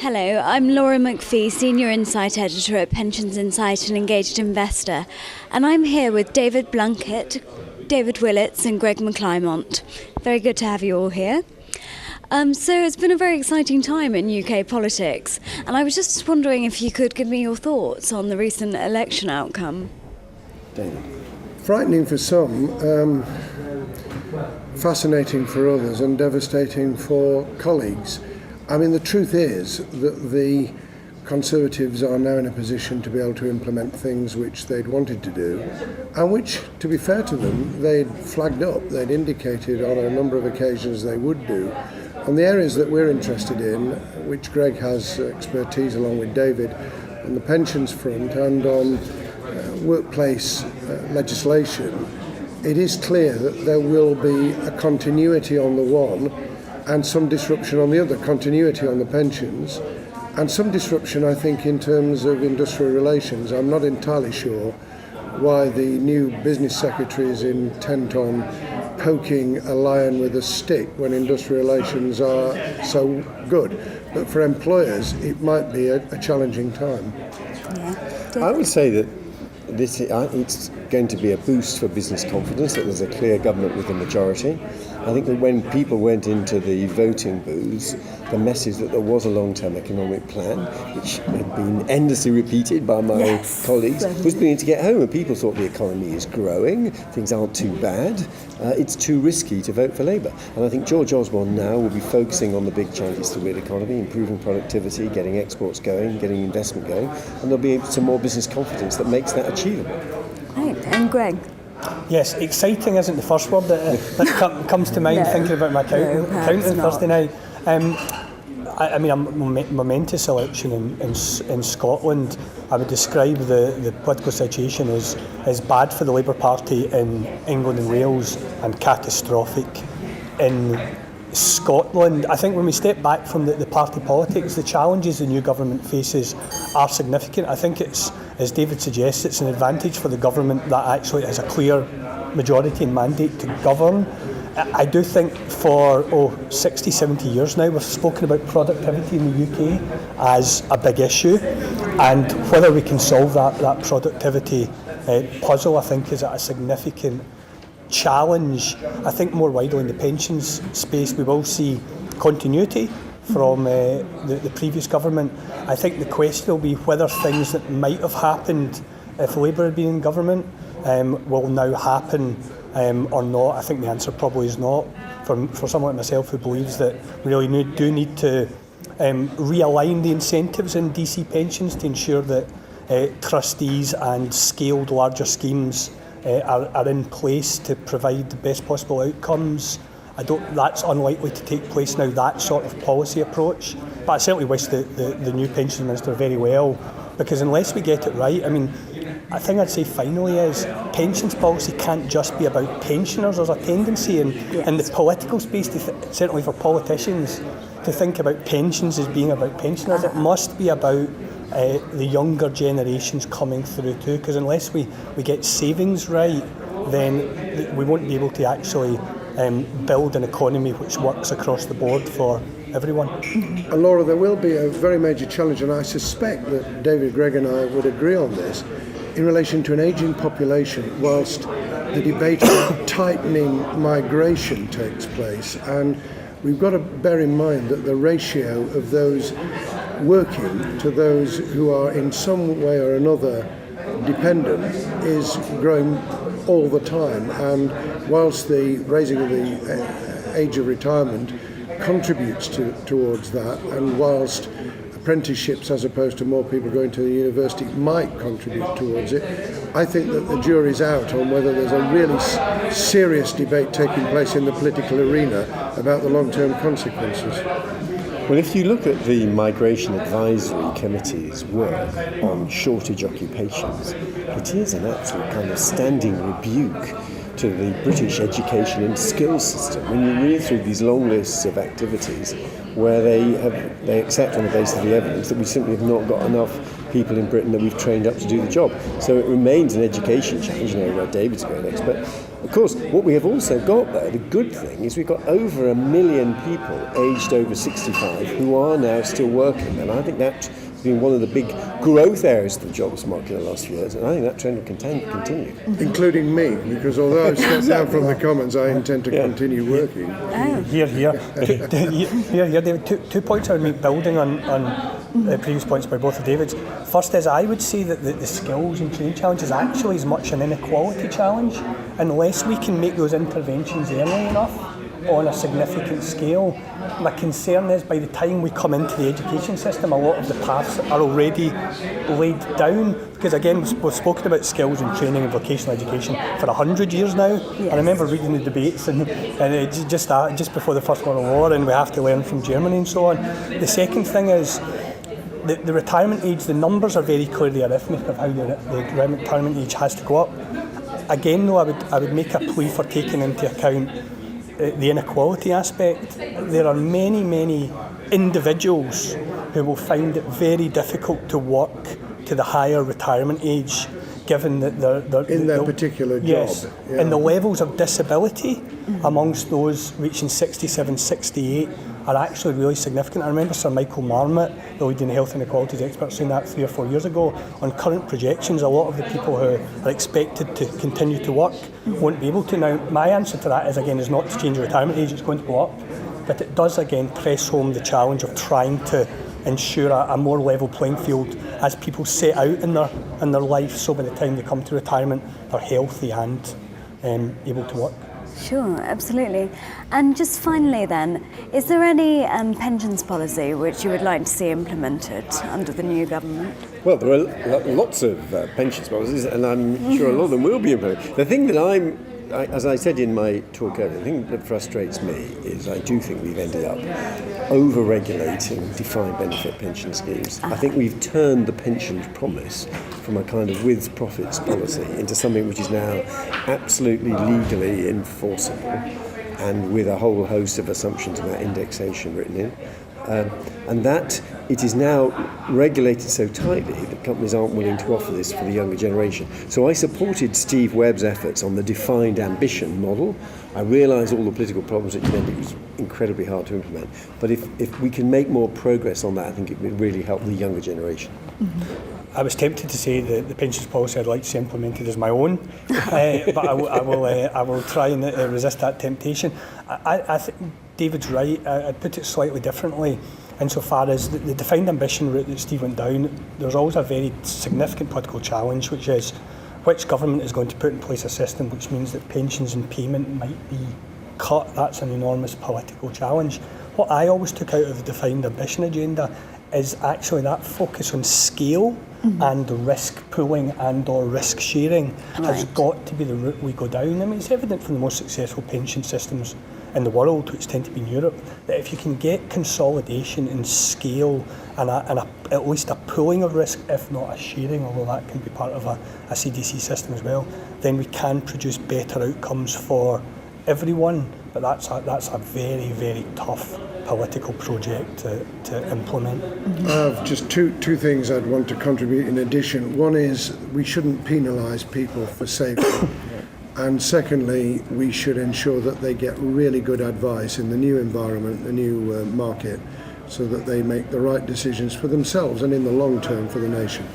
Hello, I'm Laura McPhee, Senior Insight Editor at Pensions Insight and Engaged Investor, and I'm here with David Blunkett, David Willetts and Gregg McClymont. Very good to have you all here. So it's been a very exciting time in UK politics, and I was just wondering if you could give me your thoughts on the recent election outcome. David. Frightening for some, fascinating for others, and devastating for colleagues. I mean, the truth is that the Conservatives are now in a position to be able to implement things which they'd wanted to do, and which, to be fair to them, they'd flagged up, they'd indicated on a number of occasions they would do. On the areas that we're interested in, which Gregg has expertise along with David, on the pensions front and on workplace legislation, it is clear that there will be a continuity on the one and some disruption on the other, continuity on the pensions, and some disruption, I think, in terms of industrial relations. I'm not entirely sure why the new business secretary is intent on poking a lion with a stick when industrial relations are so good. But for employers, it might be a challenging time. Yeah. I would say that it's going to be a boost for business confidence that there's a clear government with a majority. I think that when people went into the voting booths, the message that there was a long-term economic plan, which had been endlessly repeated by my colleagues, was beginning to get home, and people thought the economy is growing, things aren't too bad, it's too risky to vote for Labour. And I think George Osborne now will be focusing on the big challenges to the real economy, improving productivity, getting exports going, getting investment going, and there'll be some more business confidence that makes that achievable. Right. And Gregg? Yes, exciting isn't the first word that comes to mind thinking about my accounting Thursday night. I mean, a momentous election in Scotland. I would describe the political situation as bad for the Labour Party in England and Wales and catastrophic in Scotland. I think when we step back from the party politics, the challenges the new government faces are significant. I think it's, as David suggests, it's an advantage for the government that actually has a clear majority and mandate to govern. I do think for 60, 70 years now we've spoken about productivity in the UK as a big issue, and whether we can solve that productivity puzzle, I think, is a significant challenge. I think more widely in the pensions space we will see continuity from the previous government. I think the question will be whether things that might have happened if Labour had been in government will now happen or not. I think the answer probably is not. For someone like myself who believes that we really do need to realign the incentives in DC pensions to ensure that trustees and scaled larger schemes are in place to provide the best possible outcomes. That's unlikely to take place now, that sort of policy approach. But I certainly wish the new pensions minister very well, because unless we get it right, I mean, I think I'd say finally is pensions policy can't just be about pensioners. There's a tendency in the political space, certainly for politicians, to think about pensions as being about pensioners. It must be about the younger generations coming through too, because unless we get savings right, then we won't be able to actually build an economy which works across the board for everyone. And Laura, there will be a very major challenge, and I suspect that David, Gregg and I would agree on this, in relation to an ageing population, whilst the debate on tightening migration takes place. And we've got to bear in mind that the ratio of those working to those who are in some way or another dependent is growing all the time. And whilst the raising of the age of retirement contributes towards that, and whilst apprenticeships as opposed to more people going to the university might contribute towards it, I think that the jury's out on whether there's a really serious debate taking place in the political arena about the long-term consequences. Well, if you look at the Migration Advisory Committee's work on shortage occupations, it is an absolute kind of standing rebuke to the British education and skills system. When you read through these long lists of activities where they accept on the basis of the evidence that we simply have not got enough people in Britain that we've trained up to do the job. So it remains an education challenge, where David's a great expert, Of course, what we have also got there, the good thing, is we've got over 1 million people aged over 65 who are now still working, and I think that's been one of the big growth areas of the jobs market in the last few years, and I think that trend will continue. Including me, because although I've stepped down from the Commons, I intend to continue working. Here. David, two points I would make building on previous points by both of David's. First is, I would say that the skills and training challenge is actually as much an inequality challenge. Unless we can make those interventions early enough on a significant scale, my concern is by the time we come into the education system, a lot of the paths are already laid down. Because again, we've spoken about skills and training and vocational education for 100 years now. Yes. I remember reading the debates and just before the First World War, and we have to learn from Germany and so on. The second thing is the retirement age. The numbers are very clear, the arithmetic of how the retirement age has to go up. Again, though, I would make a plea for taking into account the inequality aspect. There are many individuals who will find it very difficult to work to the higher retirement age, given that they're in their particular job. Yes, yeah. And the levels of disability amongst those reaching 67, 68 are actually really significant. I remember Sir Michael Marmot, the leading health inequalities expert, saying that 3 or 4 years ago. On current projections, a lot of the people who are expected to continue to work won't be able to. Now, my answer to that is not to change the retirement age, it's going to go up. But it does again press home the challenge of trying to ensure a more level playing field as people set out in their life, so by the time they come to retirement, they're healthy and able to work. Sure, absolutely. And just finally then, is there any pensions policy which you would like to see implemented under the new government? Well, there are lots of pensions policies, and I'm sure a lot of them will be implemented. The thing that as I said in my talk earlier, the thing that frustrates me is I do think we've ended up over-regulating defined benefit pension schemes. I think we've turned the pensions promise from a kind of with profits policy into something which is now absolutely legally enforceable, and with a whole host of assumptions about indexation written in. And that it is now regulated so tightly that companies aren't willing to offer this for the younger generation. So I supported Steve Webb's efforts on the defined ambition model. I realise all the political problems that meant it was incredibly hard to implement. But if we can make more progress on that, I think it would really help the younger generation. Mm-hmm. I was tempted to say the pensions policy I'd like to see implemented as my own, but I will try and resist that temptation. I think David's right. I'd put it slightly differently, insofar as the defined ambition route that Steve went down. There's always a very significant political challenge, which is which government is going to put in place a system which means that pensions and payment might be cut. That's an enormous political challenge. What I always took out of the defined ambition agenda is actually that focus on scale and risk pooling and or risk sharing has got to be the route we go down. I mean, it's evident from the most successful pension systems in the world, which tend to be in Europe, that if you can get consolidation in scale and at least a pooling of risk, if not a sharing, although that can be part of a CDC system as well, then we can produce better outcomes for everyone. But that's a very, very tough political project to implement. I have just two things I'd want to contribute in addition. One is we shouldn't penalise people for saving. And secondly, we should ensure that they get really good advice in the new environment, the new market, so that they make the right decisions for themselves and in the long term for the nation.